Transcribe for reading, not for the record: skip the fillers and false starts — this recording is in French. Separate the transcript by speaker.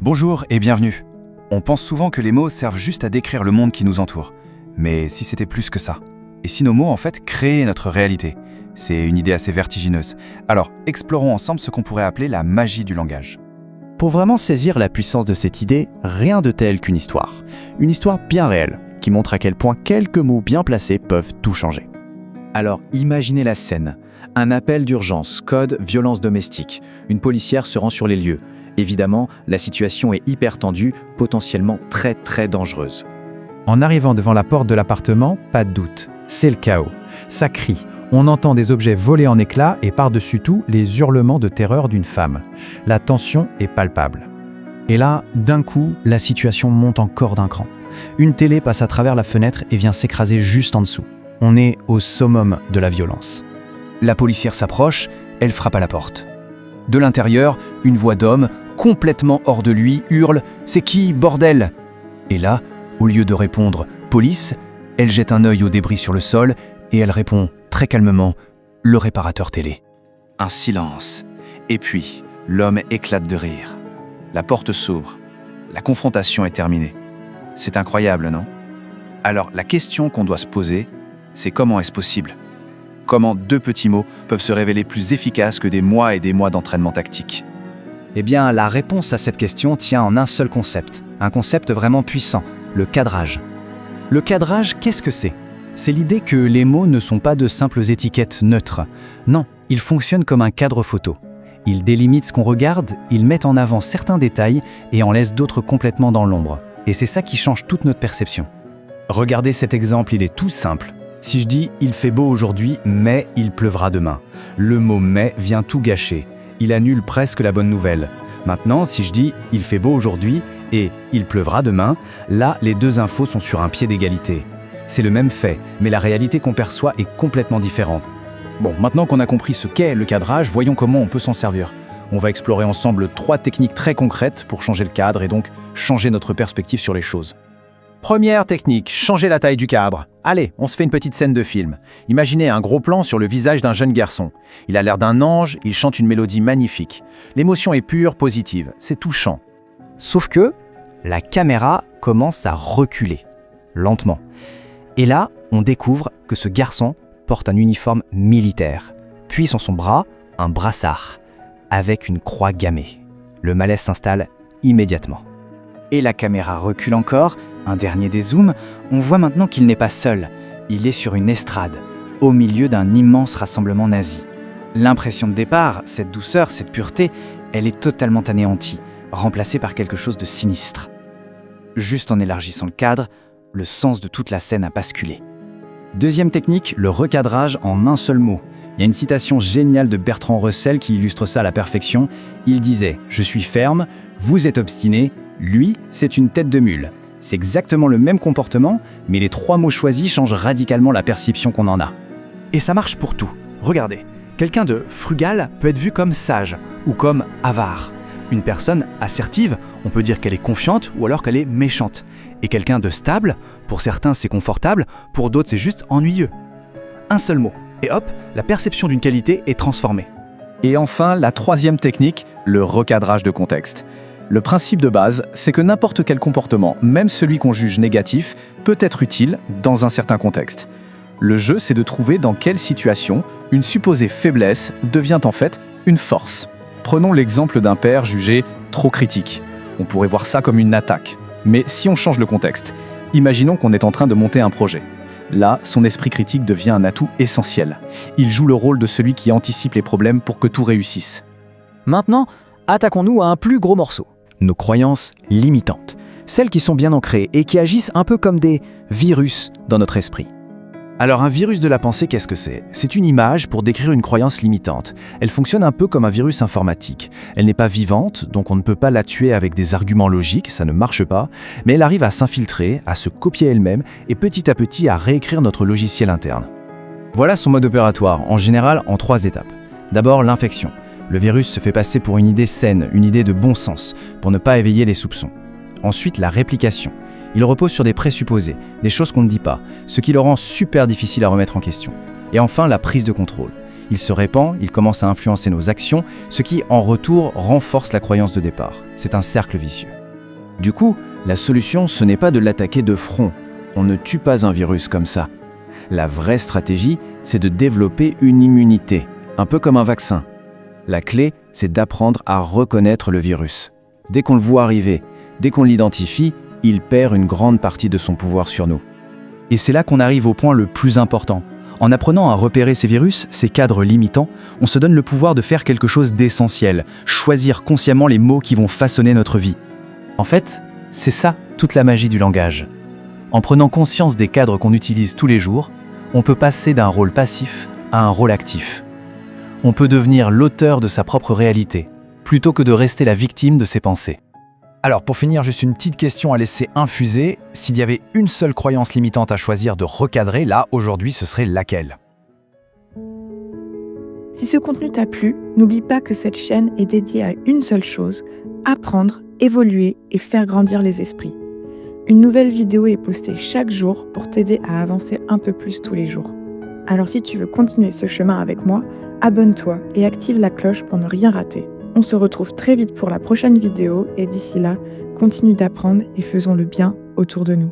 Speaker 1: Bonjour et bienvenue. On pense souvent que les mots servent juste à décrire le monde qui nous entoure. Mais si c'était plus que ça? Et si nos mots, en fait, créaient notre réalité? C'est une idée assez vertigineuse. Alors, explorons ensemble ce qu'on pourrait appeler la magie du langage.
Speaker 2: Pour vraiment saisir la puissance de cette idée, rien de tel qu'une histoire. Une histoire bien réelle, qui montre à quel point quelques mots bien placés peuvent tout changer. Alors, imaginez la scène. Un appel d'urgence, code violence domestique. Une policière se rend sur les lieux. Évidemment, la situation est hyper tendue, potentiellement très dangereuse.
Speaker 3: En arrivant devant la porte de l'appartement, pas de doute, c'est le chaos. Ça crie, on entend des objets voler en éclats et par-dessus tout, les hurlements de terreur d'une femme. La tension est palpable. Et là, d'un coup, la situation monte encore d'un cran. Une télé passe à travers la fenêtre et vient s'écraser juste en dessous. On est au summum de la violence.
Speaker 1: La policière s'approche, elle frappe à la porte. De l'intérieur, une voix d'homme, complètement hors de lui, hurle « C'est qui, bordel ?» Et là, au lieu de répondre « Police », elle jette un œil aux débris sur le sol et elle répond très calmement « Le réparateur télé ». Un silence. Et puis, l'homme éclate de rire. La porte s'ouvre. La confrontation est terminée. C'est incroyable, non? Alors, la question qu'on doit se poser, c'est comment est-ce possible? Comment deux petits mots peuvent se révéler plus efficaces que des mois et des mois d'entraînement tactique?
Speaker 2: Eh bien, la réponse à cette question tient en un seul concept. Un concept vraiment puissant, le cadrage. Le cadrage, qu'est-ce que c'est? C'est l'idée que les mots ne sont pas de simples étiquettes neutres. Non, ils fonctionnent comme un cadre photo. Ils délimitent ce qu'on regarde, ils mettent en avant certains détails et en laissent d'autres complètement dans l'ombre. Et c'est ça qui change toute notre perception. Regardez cet exemple, il est tout simple. Si je dis « il fait beau aujourd'hui, mais il pleuvra demain », le mot « mais » vient tout gâcher. Il annule presque la bonne nouvelle. Maintenant, si je dis « il fait beau aujourd'hui » et « il pleuvra demain », là, les deux infos sont sur un pied d'égalité. C'est le même fait, mais la réalité qu'on perçoit est complètement différente.
Speaker 1: Bon, maintenant qu'on a compris ce qu'est le cadrage, voyons comment on peut s'en servir. On va explorer ensemble 3 techniques très concrètes pour changer le cadre et donc changer notre perspective sur les choses.
Speaker 2: Première technique, changer la taille du cadre. Allez, on se fait une petite scène de film. Imaginez un gros plan sur le visage d'un jeune garçon. Il a l'air d'un ange, il chante une mélodie magnifique. L'émotion est pure, positive, c'est touchant. Sauf que la caméra commence à reculer, lentement. Et là, on découvre que ce garçon porte un uniforme militaire. Puis sur son bras, un brassard, avec une croix gammée. Le malaise s'installe immédiatement. Et la caméra recule encore, un dernier dézoom, on voit maintenant qu'il n'est pas seul. Il est sur une estrade, au milieu d'un immense rassemblement nazi. L'impression de départ, cette douceur, cette pureté, elle est totalement anéantie, remplacée par quelque chose de sinistre. Juste en élargissant le cadre, le sens de toute la scène a basculé. Deuxième technique, le recadrage en un seul mot. Il y a une citation géniale de Bertrand Russell qui illustre ça à la perfection. Il disait « Je suis ferme, vous êtes obstiné, lui, c'est une tête de mule ». C'est exactement le même comportement, mais les 3 mots choisis changent radicalement la perception qu'on en a. Et ça marche pour tout. Regardez, quelqu'un de frugal peut être vu comme sage ou comme avare. Une personne assertive, on peut dire qu'elle est confiante ou alors qu'elle est méchante. Et quelqu'un de stable, pour certains c'est confortable, pour d'autres c'est juste ennuyeux. Un seul mot, et hop, la perception d'une qualité est transformée. Et enfin, la 3e technique, le recadrage de contexte. Le principe de base, c'est que n'importe quel comportement, même celui qu'on juge négatif, peut être utile dans un certain contexte. Le jeu, c'est de trouver dans quelle situation une supposée faiblesse devient en fait une force. Prenons l'exemple d'un père jugé trop critique. On pourrait voir ça comme une attaque. Mais si on change le contexte, imaginons qu'on est en train de monter un projet. Là, son esprit critique devient un atout essentiel. Il joue le rôle de celui qui anticipe les problèmes pour que tout réussisse. Maintenant, attaquons-nous à un plus gros morceau. Nos croyances limitantes. Celles qui sont bien ancrées et qui agissent un peu comme des virus dans notre esprit. Alors un virus de la pensée, qu'est-ce que c'est? C'est une image pour décrire une croyance limitante. Elle fonctionne un peu comme un virus informatique. Elle n'est pas vivante, donc on ne peut pas la tuer avec des arguments logiques, ça ne marche pas, mais elle arrive à s'infiltrer, à se copier elle-même et petit à petit à réécrire notre logiciel interne. Voilà son mode opératoire, en général en 3 étapes. D'abord l'infection. Le virus se fait passer pour une idée saine, une idée de bon sens, pour ne pas éveiller les soupçons. Ensuite, la réplication. Il repose sur des présupposés, des choses qu'on ne dit pas, ce qui le rend super difficile à remettre en question. Et enfin, la prise de contrôle.
Speaker 1: Il se répand, il commence à influencer nos actions, ce qui, en retour, renforce la croyance de départ. C'est un cercle vicieux. Du coup, la solution, ce n'est pas de l'attaquer de front. On ne tue pas un virus comme ça. La vraie stratégie, c'est de développer une immunité, un peu comme un vaccin. La clé, c'est d'apprendre à reconnaître le virus. Dès qu'on le voit arriver, dès qu'on l'identifie, il perd une grande partie de son pouvoir sur nous.
Speaker 4: Et c'est là qu'on arrive au point le plus important. En apprenant à repérer ces virus, ces cadres limitants, on se donne le pouvoir de faire quelque chose d'essentiel, choisir consciemment les mots qui vont façonner notre vie. En fait, c'est ça toute la magie du langage. En prenant conscience des cadres qu'on utilise tous les jours, on peut passer d'un rôle passif à un rôle actif. On peut devenir l'auteur de sa propre réalité, plutôt que de rester la victime de ses pensées.
Speaker 2: Alors pour finir, juste une petite question à laisser infuser. S'il y avait une seule croyance limitante à choisir de recadrer, là, aujourd'hui, ce serait laquelle?
Speaker 5: Si ce contenu t'a plu, n'oublie pas que cette chaîne est dédiée à une seule chose, apprendre, évoluer et faire grandir les esprits. Une nouvelle vidéo est postée chaque jour pour t'aider à avancer un peu plus tous les jours. Alors si tu veux continuer ce chemin avec moi, abonne-toi et active la cloche pour ne rien rater. On se retrouve très vite pour la prochaine vidéo et d'ici là, continue d'apprendre et faisons le bien autour de nous.